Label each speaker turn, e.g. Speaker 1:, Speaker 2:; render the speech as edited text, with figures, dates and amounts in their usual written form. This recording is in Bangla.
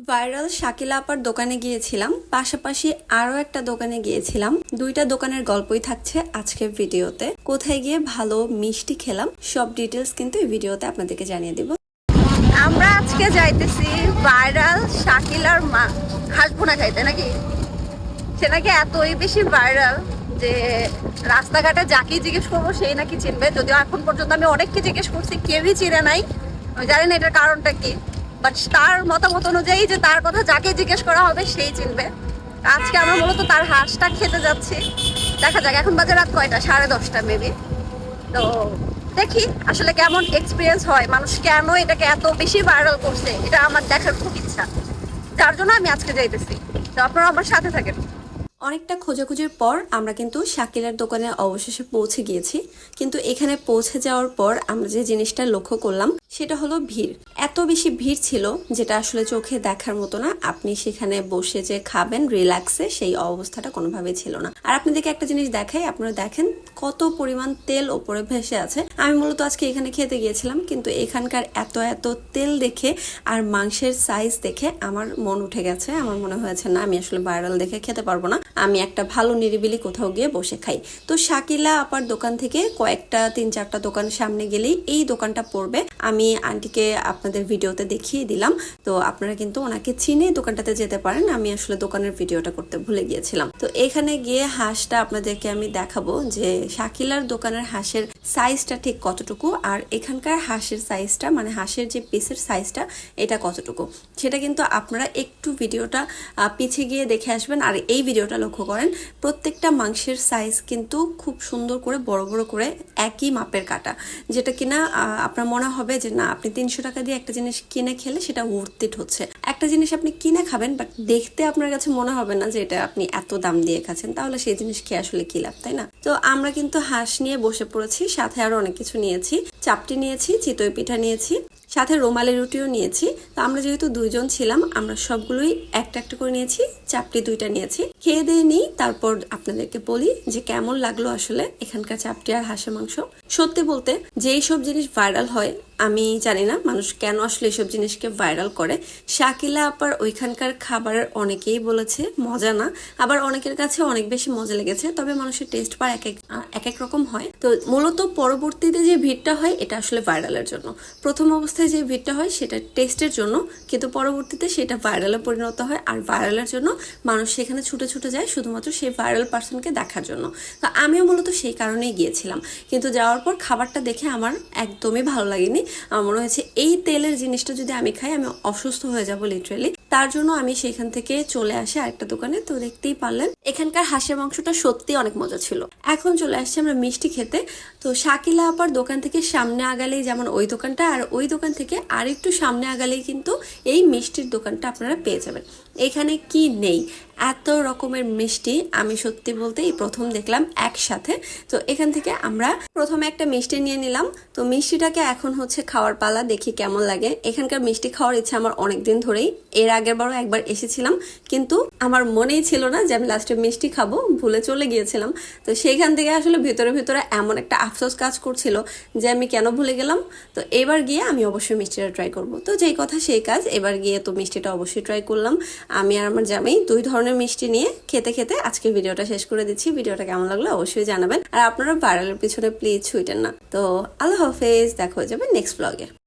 Speaker 1: ভাইরাল শাকিলা আপার দোকানে গিয়েছিলাম, পাশাপাশি আরো একটা দোকানে গিয়েছিলাম। দুইটা দোকানের গল্পই থাকছে আজকের ভিডিওতে। কোথায় গিয়ে ভালো মিষ্টি খেলাম সব ডিটেলস কিন্তু এই ভিডিওতে আপনাদেরকে জানিয়ে দিব। আমরা আজকে যাইতেছি ভাইরাল শাকিলার হাঁসবোনা খাইতে, নাকি সে নাকি এতই বেশি ভাইরাল যে রাস্তাঘাটে যাকে জিজ্ঞেস করবো সেই নাকি চিনবে। যদিও এখন পর্যন্ত আমি অনেককে জিজ্ঞেস করছি, কেউই চিনে নাই। আমি জানি না এটার কারণটা কি, বাট তার মতামত অনুযায়ী যে তার কথা যাকে জিজ্ঞেস করা হবে সেই চিনবে। আজকে আমরা মূলত তার হাঁসটা খেতে যাচ্ছি। দেখা যাক, এখন বাজে রাত কয়টা, 10:30 মেবি। তো দেখি আসলে কেমন এক্সপিরিয়েন্স হয়, মানুষ কেন এটাকে এত বেশি ভাইরাল করছে, এটা আমার দেখার খুব ইচ্ছা। যার জন্য আমি আজকে যাইতেছি, তো আপনারা আমার সাথে থাকেন। অনেকটা খোঁজাখুঁজির পর আমরা কিন্তু শাকিলার দোকানে অবশেষে পৌঁছে গিয়েছি। কিন্তু এখানে পৌঁছে যাওয়ার পর আমরা যে জিনিসটা লক্ষ্য করলাম সেটা হলো ভিড়। এত বেশি ভিড় ছিল যেটা আসলে চোখে দেখার মতো না। আপনি সেখানে বসে যে খাবেন রিল্যাক্সে, সেই অবস্থাটা কোনোভাবেই ছিল না। আর আপনাদেরকে একটা জিনিস দেখাই, আপনারা দেখেন কত পরিমাণ তেল ওপরে ভেসে আছে। আমি মূলত আজকে এখানে খেতে গিয়েছিলাম, কিন্তু এখানকার এত এত তেল দেখে আর মাংসের সাইজ দেখে আমার মন উঠে গেছে। আমার মনে হয়েছে না, আমি আসলে ভাইরাল দেখে খেতে পারবো না, আমি একটা ভালো নিরিবিলি কোথাও গিয়ে বসে খাই। তো শাকিলা আপার দোকান থেকে কয়েকটা 3-4টা দোকান সামনে গেলেই এই দোকানটা পড়বে। আমি আন্টিকে আপনাদের ভিডিওতে দেখিয়ে দিলাম, তো আপনারা কিন্তু ওনাকে চিনে দোকানটাতে যেতে পারেন। আমি আসলে দোকানের ভিডিওটা করতে ভুলে গিয়েছিলাম। তো এখানে গিয়ে হাঁসটা আপনাদেরকে আমি দেখাবো যে শাকিলার দোকানের হাঁসের সাইজটা ঠিক কতটুকু, আর এখানকার হাঁসের সাইজটা, মানে হাঁসের যে পিসের সাইজটা, এটা কতটুকু, সেটা কিন্তু আপনারা একটু ভিডিওটা পিছিয়ে গিয়ে দেখে আসবেন। আর এই ভিডিওটা লক্ষ্য করেন, প্রত্যেকটা মাংসের সাইজ কিন্তু খুব সুন্দর করে বড় বড় করে একই মাপের কাটা, যেটা কিনা আপনার মনে হবে যে না, আপনি 300 টাকা দিয়ে একটা জিনিস কিনে খেলে সেটা ওয়ার্থ ইট হচ্ছে। একটা জিনিস আপনি কিনে খাবেন, বাট দেখতে আপনার কাছে মনে হবে না যে এটা আপনি এত দাম দিয়ে খাচ্ছেন, তাহলে সেই জিনিস খেয়ে আসলে কি লাভ, তাই না? তো আমরা কিন্তু হাঁস নিয়ে বসে পড়েছি, সাথে আরো অনেক কিছু নিয়েছি। চাপটি নিয়েছি, চিতই পিঠা নিয়েছি, সাথে রুমালি রুটিও নিয়েছি। তো আমরা যেহেতু 2জন ছিলাম, আমরা সবগুলোই একটা একটা করে নিয়েছি। চাপটি 2টা নিয়েছি, খেয়ে দিয়ে নিই, তারপর আপনাদেরকে বলি যে কেমন লাগলো আসলে এখানকার চাপটি আর হাঁসের মাংস। সত্যি বলতে, যেই সব জিনিস ভাইরাল হয়, আমি জানি না মানুষ কেন আসলে এইসব জিনিসকে ভাইরাল করে। শাকিলা আপার ওইখানকার খাবারের অনেকেই বলেছে মজা না, আবার অনেকের কাছে অনেক বেশি মজা লেগেছে। তবে মানুষের টেস্ট বার এক এক রকম হয়। তো মূলত পরবর্তীতে যে ভিড়টা হয় এটা আসলে ভাইরালের জন্য। প্রথম অবস্থায় যে ভিড়টা হয় সেটা টেস্টের জন্য, কিন্তু পরবর্তীতে সেটা ভাইরালে পরিণত হয়। আর ভাইরালের জন্য মানুষ সেখানে ছুটে ছুটে যায় শুধুমাত্র সেই ভাইরাল পার্সনকে দেখার জন্য। তো আমিও মূলত সেই কারণেই গিয়েছিলাম, কিন্তু যাওয়ার পর খাবারটা দেখে আমার একদমই ভালো লাগেনি। আমার মনে হয়েছে এই তেলের জিনিসটা যদি আমি খাই আমি অসুস্থ হয়ে যাব লিটারেলি। তার জন্য আমি সেখান থেকে চলে আসি আরেকটা দোকানে। তো দেখতেই পারলেন এখানকার হাঁসের মাংসটা সত্যি অনেক মজা ছিল। এখন চলে আসছি আমরা মিষ্টি খেতে। তো শাকিলা আপার দোকান থেকে সামনে আগালেই যেমন ওই দোকানটা, আর ওই দোকান থেকে আর একটু সামনে আগালেই কিন্তু এই মিষ্টির দোকানটা আপনারা পেয়ে যাবেন। এখানে কি নেই, এত রকমের মিষ্টি আমি সত্যি বলতে এই প্রথম দেখলাম একসাথে। তো এখান থেকে আমরা প্রথমে একটা মিষ্টি নিয়ে নিলাম। তো মিষ্টিটাকে এখন হচ্ছে খাওয়ার পালা, দেখি কেমন লাগে। এখানকার মিষ্টি খাওয়ার ইচ্ছা আমার অনেকদিন ধরেই। এর আগের বারও একবার এসেছিলাম, কিন্তু আমার মনেই ছিল না যে আমি লাস্টে মিষ্টি খাবো, ভুলে চলে গিয়েছিলাম। তো সেইখান থেকে আসলে ভিতরে ভিতরে এমন একটা আফসোস কাজ করছিল যে আমি কেন ভুলে গেলাম। তো এবার গিয়ে আমি অবশ্যই মিষ্টিটা ট্রাই করব। তো যেই কথা সেই কাজ, এবার গিয়ে তো মিষ্টিটা অবশ্যই ট্রাই করলাম। আমি আর আমার জামাই 2 ধরনের মিষ্টি নিয়ে খেতে খেতে আজকে ভিডিওটা শেষ করে দিচ্ছি। ভিডিওটা কেমন লাগলো অবশ্যই জানাবেন, আর আপনারা ভাইরালের পিছনে প্লিজ ছুটেন না। তো আল্লাহ হাফেজ, দেখা হয়ে যাবে নেক্সট ব্লগে।